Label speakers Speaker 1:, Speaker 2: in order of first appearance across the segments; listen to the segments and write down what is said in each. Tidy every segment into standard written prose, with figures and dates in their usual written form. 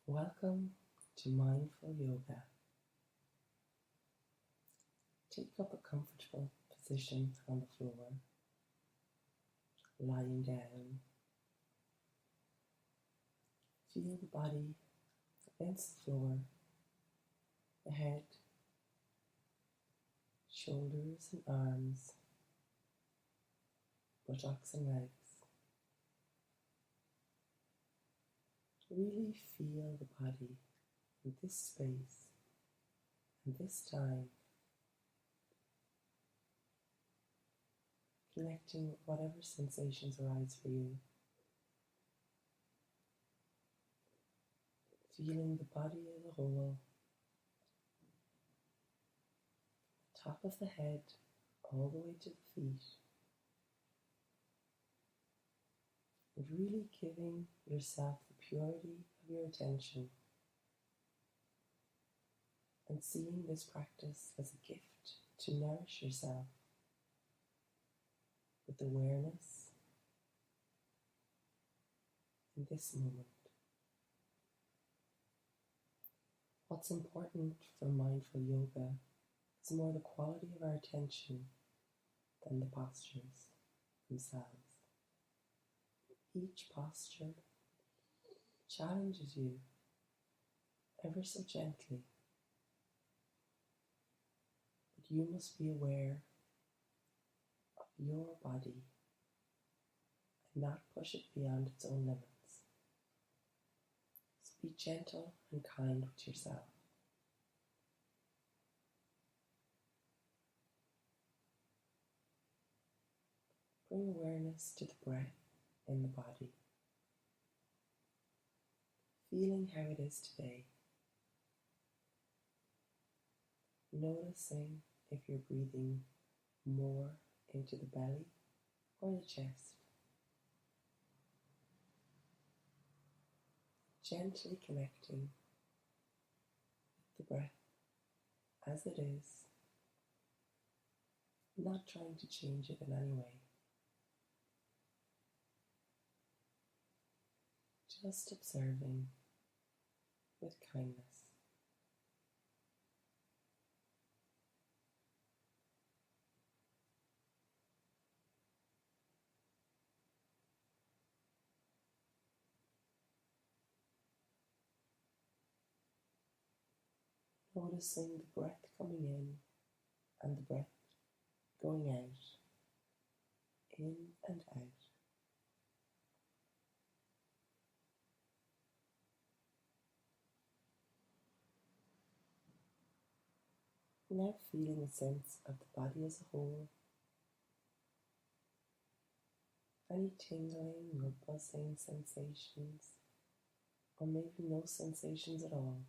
Speaker 1: Welcome to Mindful Yoga. Take up a comfortable position on the floor, lying down. Feel the body against the floor, the head, shoulders and arms, buttocks and legs. Really feel the body in this space and this time, connecting with whatever sensations arise for you. Feeling the body as a whole, top of the head all the way to the feet, and really giving yourself the purity of your attention and seeing this practice as a gift to nourish yourself with awareness in this moment. What's important for mindful yoga is more the quality of our attention than the postures themselves. Each posture challenges you ever so gently, but you must be aware of your body and not push it beyond its own limits. So be gentle and kind with yourself. Bring awareness to the breath in the body, feeling how it is today, noticing if you're breathing more into the belly or the chest, gently connecting with the breath as it is, not trying to change it in any way. Just observing with kindness. Noticing the breath coming in and the breath going out, in and out. Now feeling a sense of the body as a whole, any tingling or buzzing sensations, or maybe no sensations at all.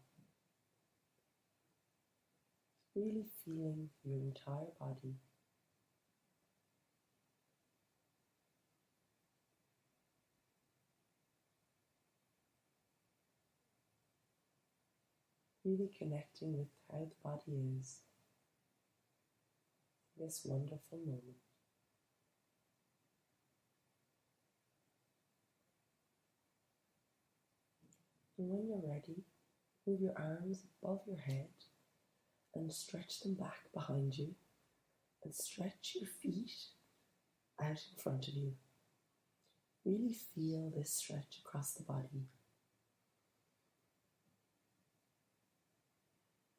Speaker 1: Really feeling your entire body. Really connecting with how the body is in this wonderful moment. And when you're ready, move your arms above your head and stretch them back behind you, and stretch your feet out in front of you. Really feel this stretch across the body.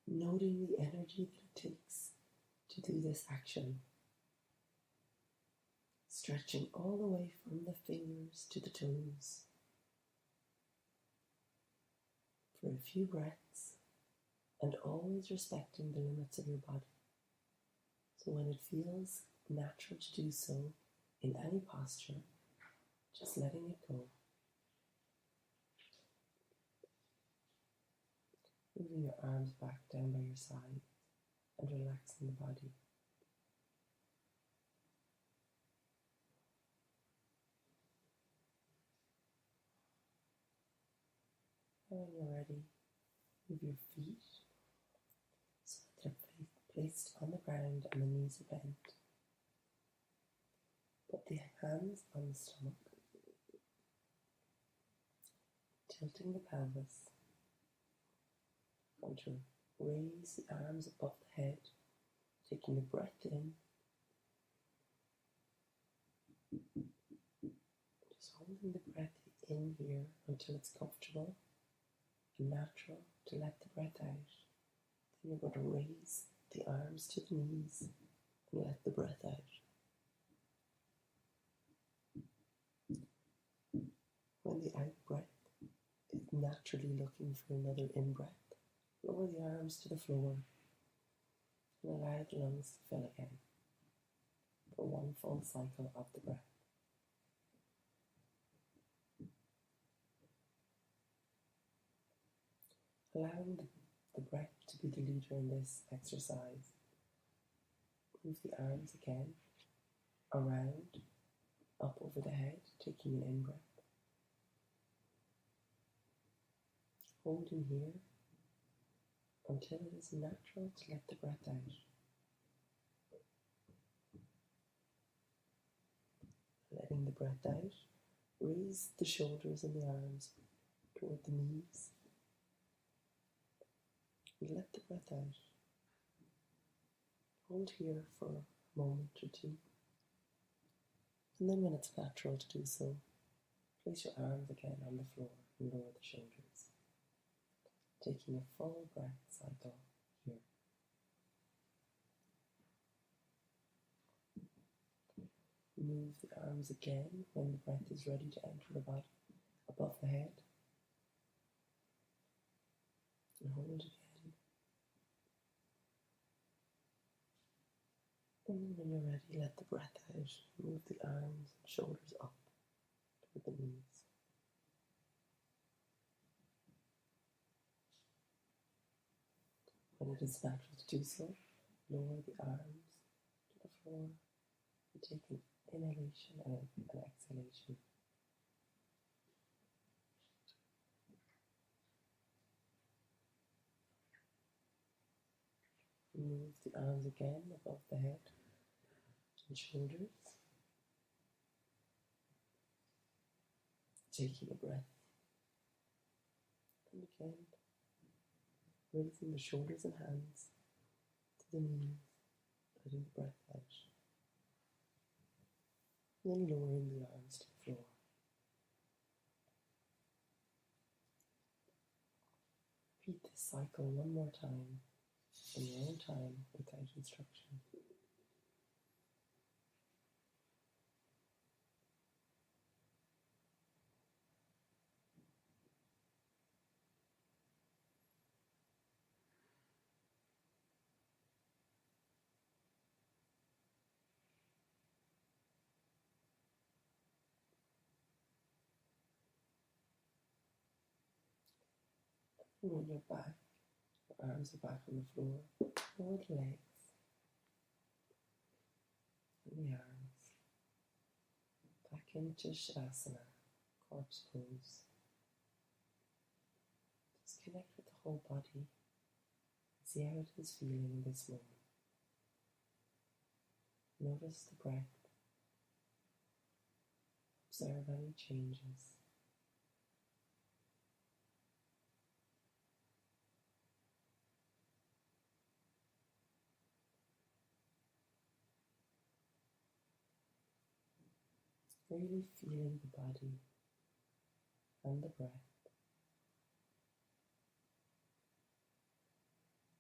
Speaker 1: Noting the energy that it takes to do this action. Stretching all the way from the fingers to the toes. For a few breaths, and always respecting the limits of your body. So when it feels natural to do so in any posture, just letting it go. Moving your arms back down by your side and relaxing the body. And when you're ready, move your feet so that they're placed on the ground and the knees are bent. Put the hands on the stomach, tilting the pelvis, want to raise the arms above the head, taking a breath in. Just holding the breath in here until it's comfortable and natural to let the breath out. Then you're going to raise the arms to the knees and let the breath out. When the out breath is naturally looking for another in breath, lower the arms to the floor and allow the lungs to fill again for one full cycle of the breath. Allowing the breath to be the leader in this exercise. Move the arms again, around, up over the head, taking an in-breath. Hold in here until it is natural to let the breath out. Letting the breath out, raise the shoulders and the arms toward the knees. And let the breath out. Hold here for a moment or two. And then when it's natural to do so, place your arms again on the floor and lower the shoulders. Taking a full breath cycle here. Move the arms again when the breath is ready to enter the body above the head. And hold again. And when you're ready, let the breath out. Move the arms and shoulders up toward the knees. When it is natural to do so, lower the arms to the floor and take an inhalation and an exhalation. Move the arms again above the head and shoulders. Taking a breath. And again, raising the shoulders and hands to the knees, letting the breath out. And then lowering the arms to the floor. Repeat this cycle one more time in your own time without instruction. And when you're back, your arms are back on the floor, lower the legs and the arms. Back into Shavasana, corpse pose. Just connect with the whole body and see how it is feeling in this moment. Notice the breath. Observe any changes. Really feeling the body and the breath.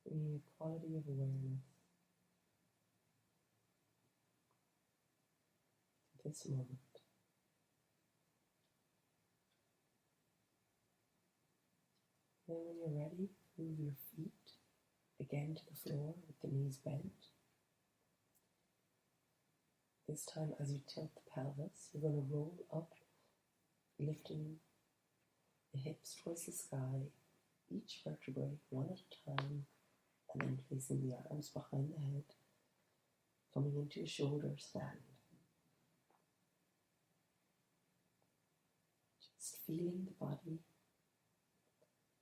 Speaker 1: Bringing a quality of awareness to this moment. Then when you're ready, move your feet again to the floor with the knees bent. This time as you tilt the pelvis, you're going to roll up, lifting the hips towards the sky, each vertebrae one at a time, and then placing the arms behind the head, coming into a shoulder stand. Just feeling the body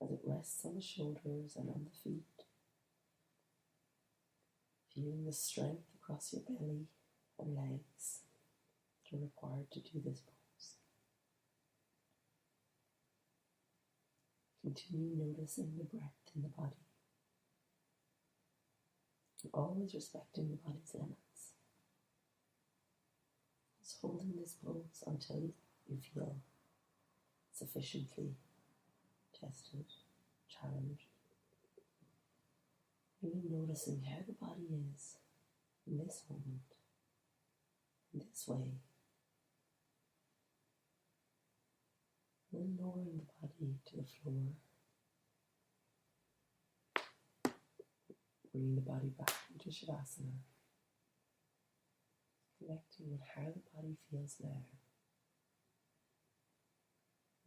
Speaker 1: as it rests on the shoulders and on the feet. Feeling the strength across your belly and legs that are required to do this pose. Continue noticing the breath in the body. always respecting the body's limits. Just holding this pose until you feel sufficiently tested, challenged. Really noticing how the body is in this moment, in this way. And then lowering the body to the floor. Bringing the body back into Shavasana. Connecting with how the body feels now.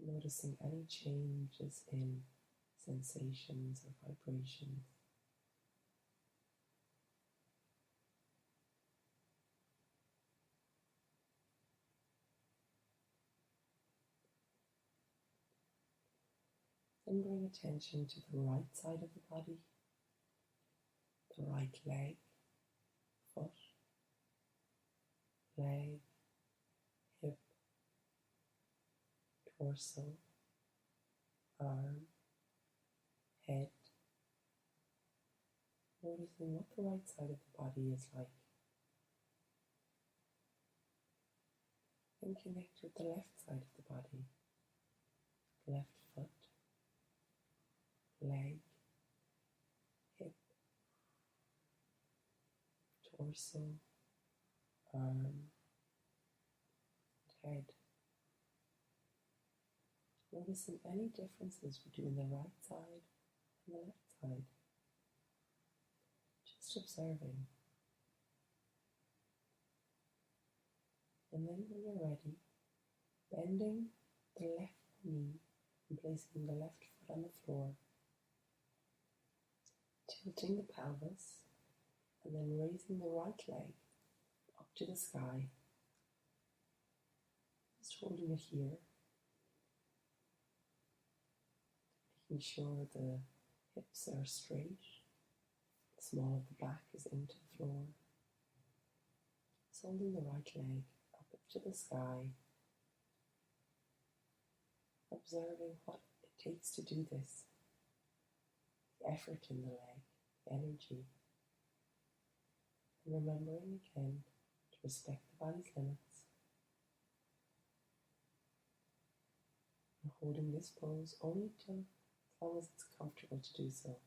Speaker 1: Noticing any changes in sensations or vibrations. Then bring attention to the right side of the body, the right leg, foot, leg, hip, torso, arm, head. Noticing what the right side of the body is like. And connect with the left side of the body, left foot, leg, hip, torso, arm, head. Noticing any differences between the right side and the left side. Just observing. And then when you're ready, bending the left knee and placing the left foot on the floor, tilting the pelvis, and then raising the right leg up to the sky. Just holding it here. Making sure the hips are straight, the small of the back is into the floor. Just holding the right leg up to the sky, observing what it takes to do this, the effort in the leg, the energy, and remembering again to respect the body's limits, and holding this pose only till as long as it's comfortable to do so.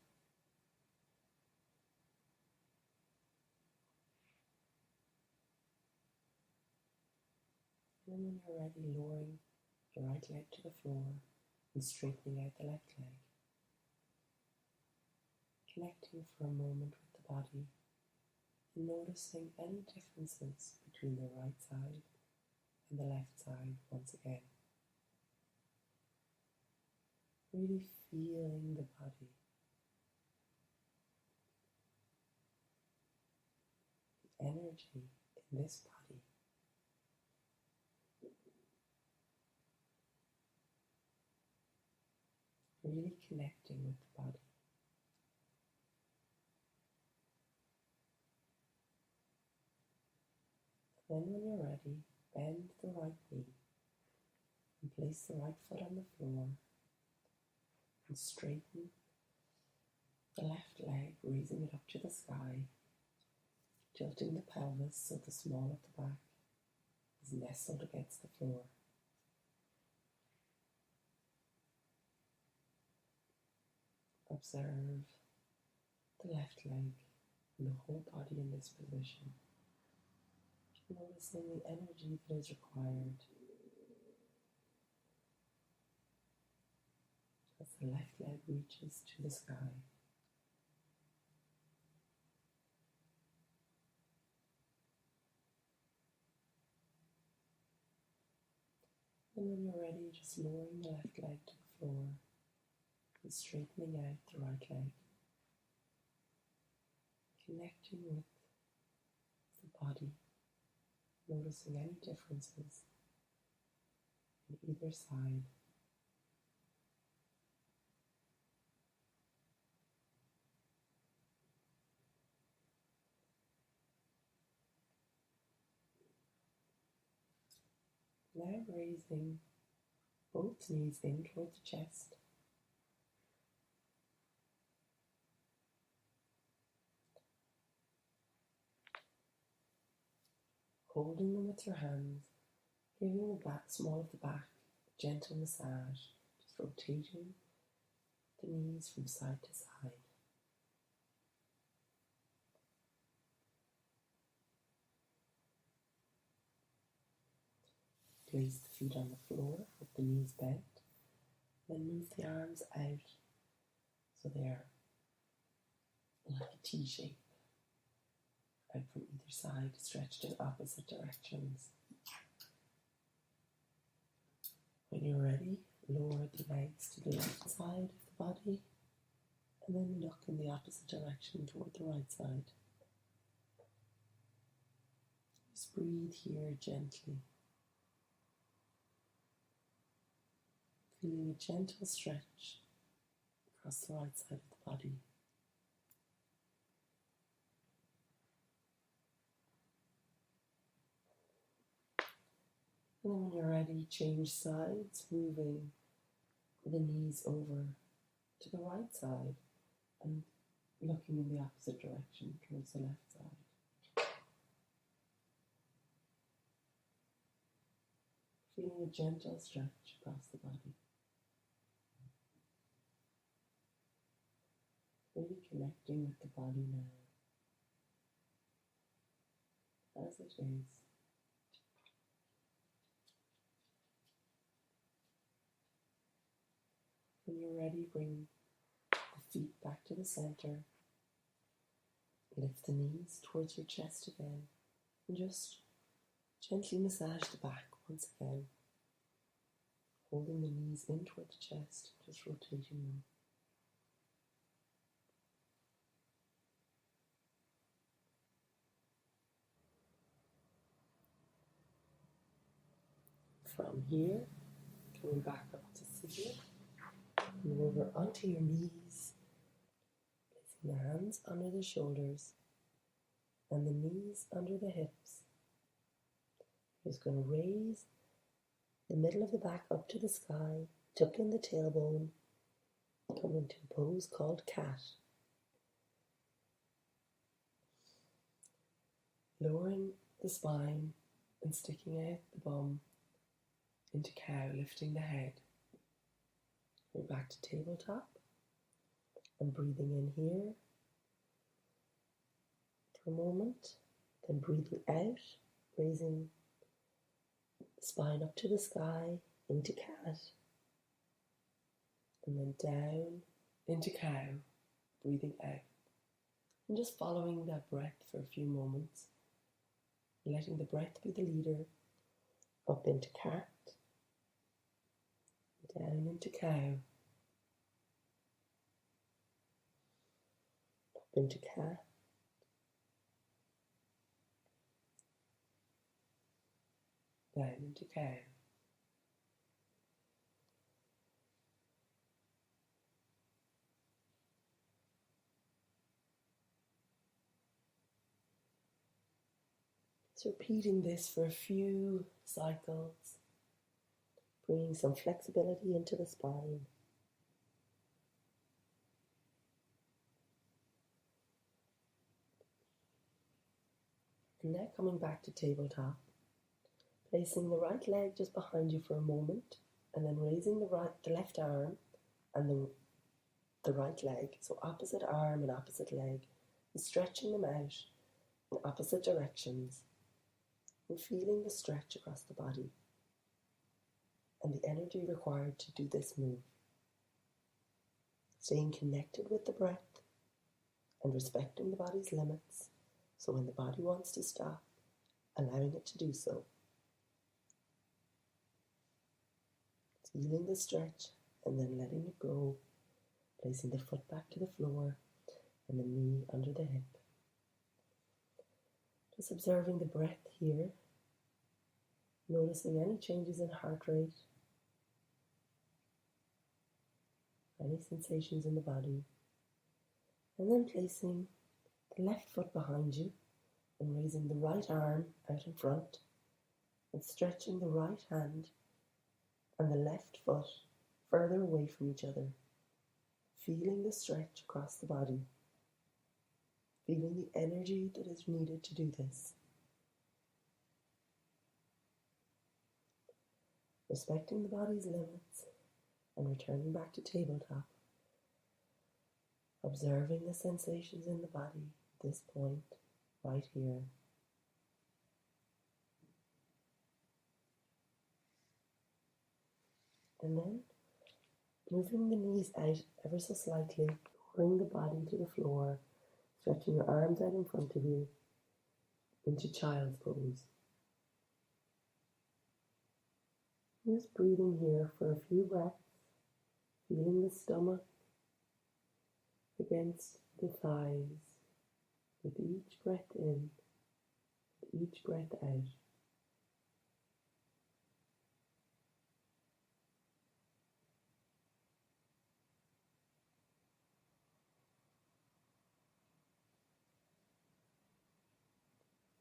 Speaker 1: And then when you're ready, lowering the right leg to the floor and straightening out the left leg. Connecting for a moment with the body and noticing any differences between the right side and the left side once again. Really feeling the body. The energy in this body. Really connecting with the body. Then when you're ready, bend the right knee and place the right foot on the floor and straighten the left leg, raising it up to the sky, tilting the pelvis so the small of the back is nestled against the floor. Observe the left leg and the whole body in this position. Noticing the energy that is required as the left leg reaches to the sky. And when you're ready, just lowering the left leg to the floor and straightening out the right leg. Connecting with the body, noticing any differences on either side. Now raising both knees in towards the chest. holding them with your hands, giving the back, small of the back a gentle massage, just rotating the knees from side to side. Place the feet on the floor with the knees bent, then move the arms out so they are like a T shape, out from either side, stretched in opposite directions. When you're ready, lower the legs to the left side of the body and then look in the opposite direction toward the right side. Just breathe here gently, feeling a gentle stretch across the right side of the body. And then when you're ready, change sides, moving the knees over to the right side and looking in the opposite direction towards the left side. Feeling a gentle stretch across the body. Really connecting with the body now, as it is. When you're ready, bring the feet back to the center. Lift the knees towards your chest again and just gently massage the back once again. Holding the knees in toward the chest, just rotating them. From here, coming back up to sit, move over onto your knees, placing the hands under the shoulders and the knees under the hips. You're just going to raise the middle of the back up to the sky, tuck in the tailbone, come into a pose called cat. Lowering the spine and sticking out the bum into cow, lifting the head. Go back to tabletop and breathing in here for a moment, then breathing out, raising the spine up to the sky into cat, and then down into cow, breathing out. And just following that breath for a few moments, letting the breath be the leader, up into cat, down into cow, up into cat, down into cow. So repeating this for a few cycles, bringing some flexibility into the spine. And now coming back to tabletop, placing the right leg just behind you for a moment, and then raising the left arm and the right leg, so opposite arm and opposite leg, and stretching them out in opposite directions, and feeling the stretch across the body and the energy required to do this move. Staying connected with the breath and respecting the body's limits, so when the body wants to stop, allowing it to do so. Feeling the stretch and then letting it go, placing the foot back to the floor and the knee under the hip. Just observing the breath here, noticing any changes in heart rate, any sensations in the body, and then placing the left foot behind you and raising the right arm out in front and stretching the right hand and the left foot further away from each other, feeling the stretch across the body, feeling the energy that is needed to do this. respecting the body's limits and returning back to tabletop, observing the sensations in the body at this point, right here. And then moving the knees out ever so slightly, lowering the body to the floor, stretching your arms out in front of you into child's pose. Just breathing here for a few breaths, feeling the stomach against the thighs with each breath in, with each breath out.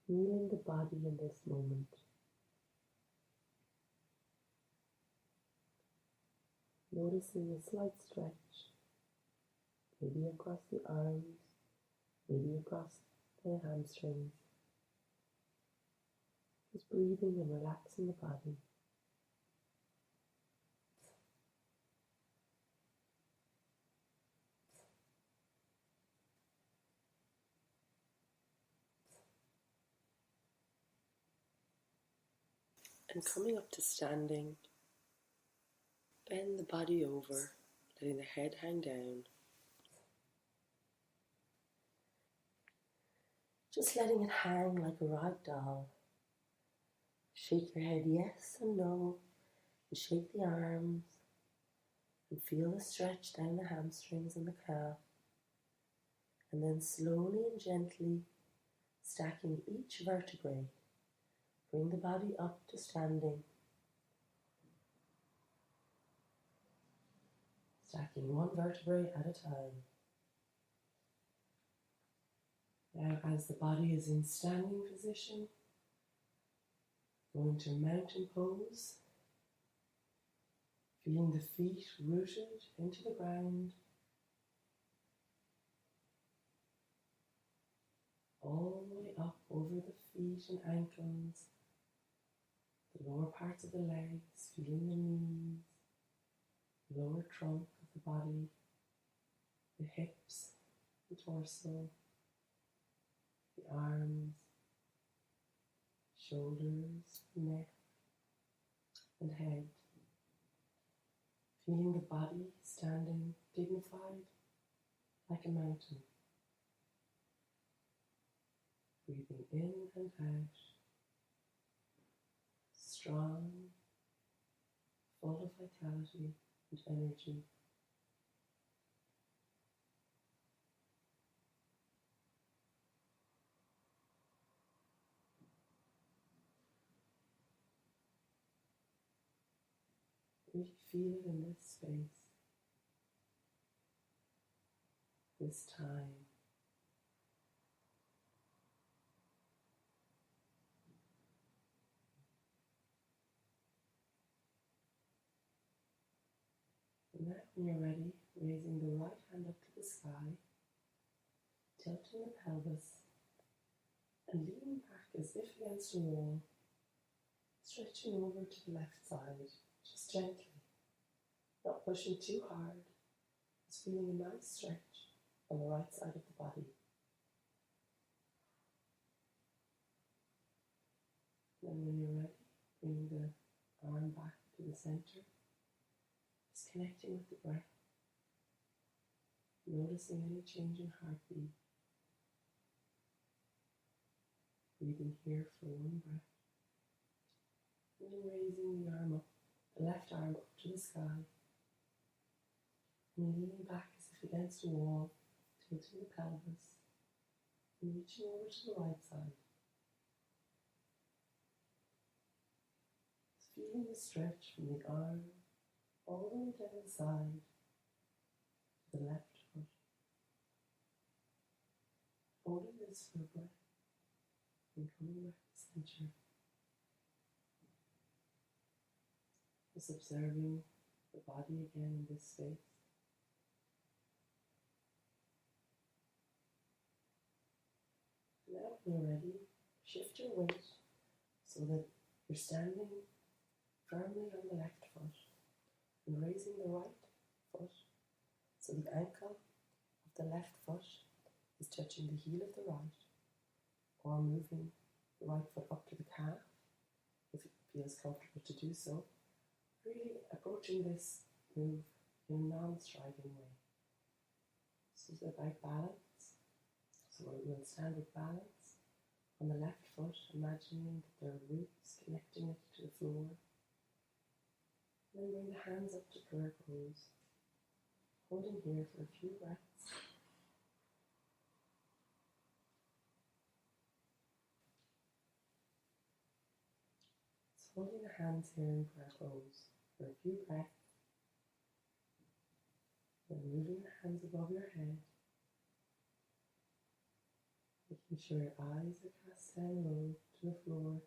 Speaker 1: Feeling the body in this moment. Noticing a slight stretch, maybe across the arms, maybe across the hamstrings. Just breathing and relaxing the body. And coming up to standing, bend the body over, letting the head hang down. Just letting it hang like a rag doll. Shake your head yes and no, and shake the arms, and feel the stretch down the hamstrings and the calf. And then slowly and gently, stacking each vertebrae, bring the body up to standing. Stacking one vertebrae at a time. Now, as the body is in standing position, going to mountain pose, feeling the feet rooted into the ground, all the way up over the feet and ankles, the lower parts of the legs, feeling the knees, the lower trunk of the body, the hips, the torso, the arms, shoulders, neck, and head. Feeling the body standing dignified like a mountain. Breathing in and out, strong, full of vitality and energy. Really feel it in this space, this time. And now when you're ready, raising the right hand up to the sky, tilting the pelvis, and leaning back as if against a wall, stretching over to the left side, just gently, not pushing too hard, just feeling a nice stretch on the right side of the body. And when you're ready, bring the arm back to the center, just connecting with the breath, noticing any change in heartbeat, breathing here for one breath, and then raising the arm up, the left arm up to the sky, and leaning back as if against a wall, tilting the pelvis, and reaching over to the right side. Just feeling the stretch from the arm all the way down the side to the left foot. Holding this for a breath and coming back to center. Just observing the body again in this space. Now when you're ready, shift your weight so that you're standing firmly on the left foot and raising the right foot so the ankle of the left foot is touching the heel of the right, or moving the right foot up to the calf if it feels comfortable to do so. Really approaching this move in a non-striving way. So it's about balance. So we'll stand with balance on the left foot, imagining that there are roots connecting it to the floor. And then bring the hands up to prayer pose, holding here for a few breaths. So holding the hands here in prayer pose for a few breaths. Then moving the hands above your head, making sure your eyes are cast down low to the floor,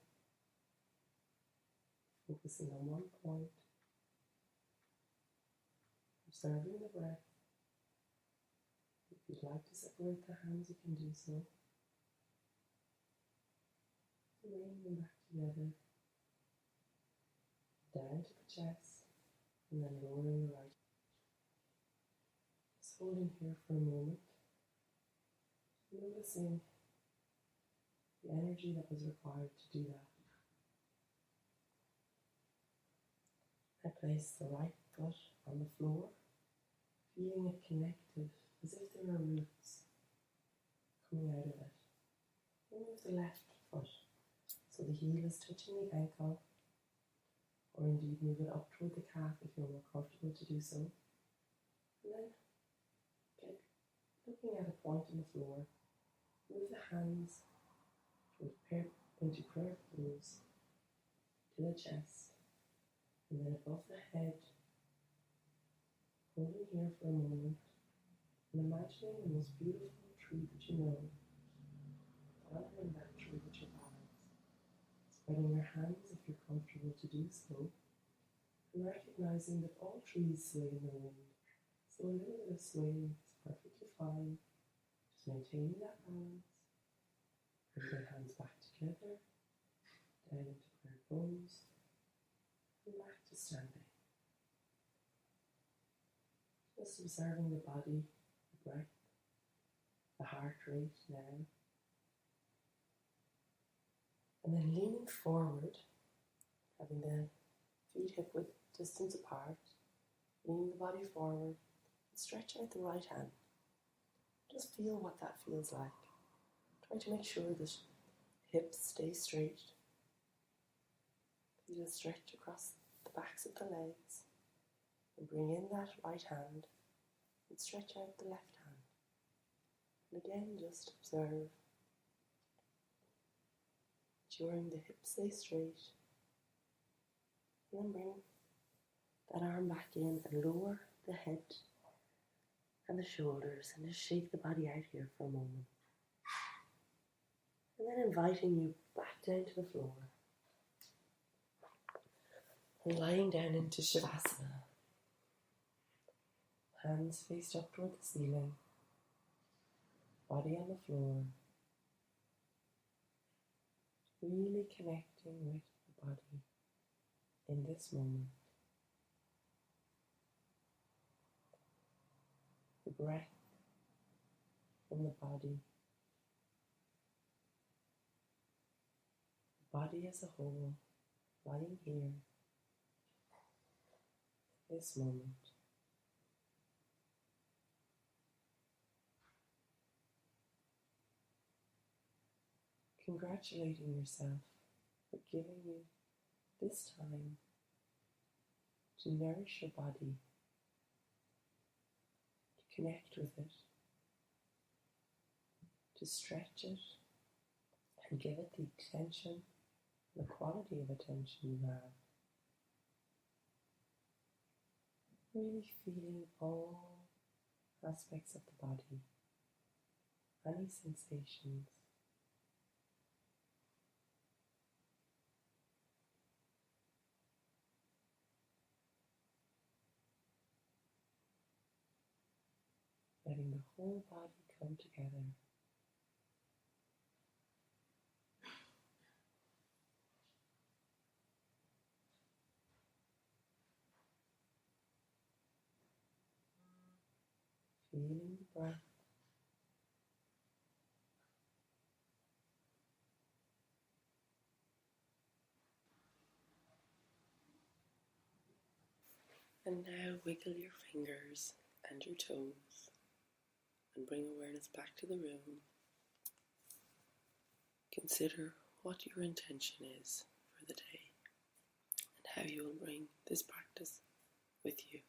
Speaker 1: focusing on one point, observing the breath. If you'd like to separate the hands, you can do so. Bring them back together, down to the chest, and then lowering the right. Just holding here for a moment, noticing the energy that was required to do that. I place the right foot on the floor, feeling it connected as if there are roots coming out of it. Move the left foot so the heel is touching the ankle, or indeed move it up toward the calf if you're more comfortable to do so. And then looking at a point on the floor, move the hands into prayer pose to the chest, and then above the head, holding here for a moment, and imagining the most beautiful tree that you know, honoring that tree with your balance, spreading your hands if you're comfortable to do so, and recognizing that all trees sway in the wind, so a little bit of swaying is perfectly fine. Just maintaining that balance. Bring your hands back together, down into prayer pose, and back to standing. Just observing the body, the breath, the heart rate now. And then leaning forward, having the feet hip width distance apart, leaning the body forward, and stretch out the right hand. Just feel what that feels like. Try to make sure that hips stay straight. Feel a stretch across the backs of the legs, and bring in that right hand and stretch out the left hand. And again, just observe. Ensuring the hips stay straight, and then bring that arm back in and lower the head and the shoulders, and just shake the body out here for a moment. And then inviting you back down to the floor and lying down into Shavasana. Hands faced up toward the ceiling, body on the floor, really connecting with the body in this moment. The breath from the body as a whole, lying here, this moment. Congratulating yourself for giving you this time to nourish your body, to connect with it, to stretch it, and give it the attention, the quality of attention you have. Really feeling all aspects of the body, any sensations. Letting the whole body come together. feeling the breath. And now wiggle your fingers and your toes and bring awareness back to the room. Consider what your intention is for the day and how you will bring this practice with you.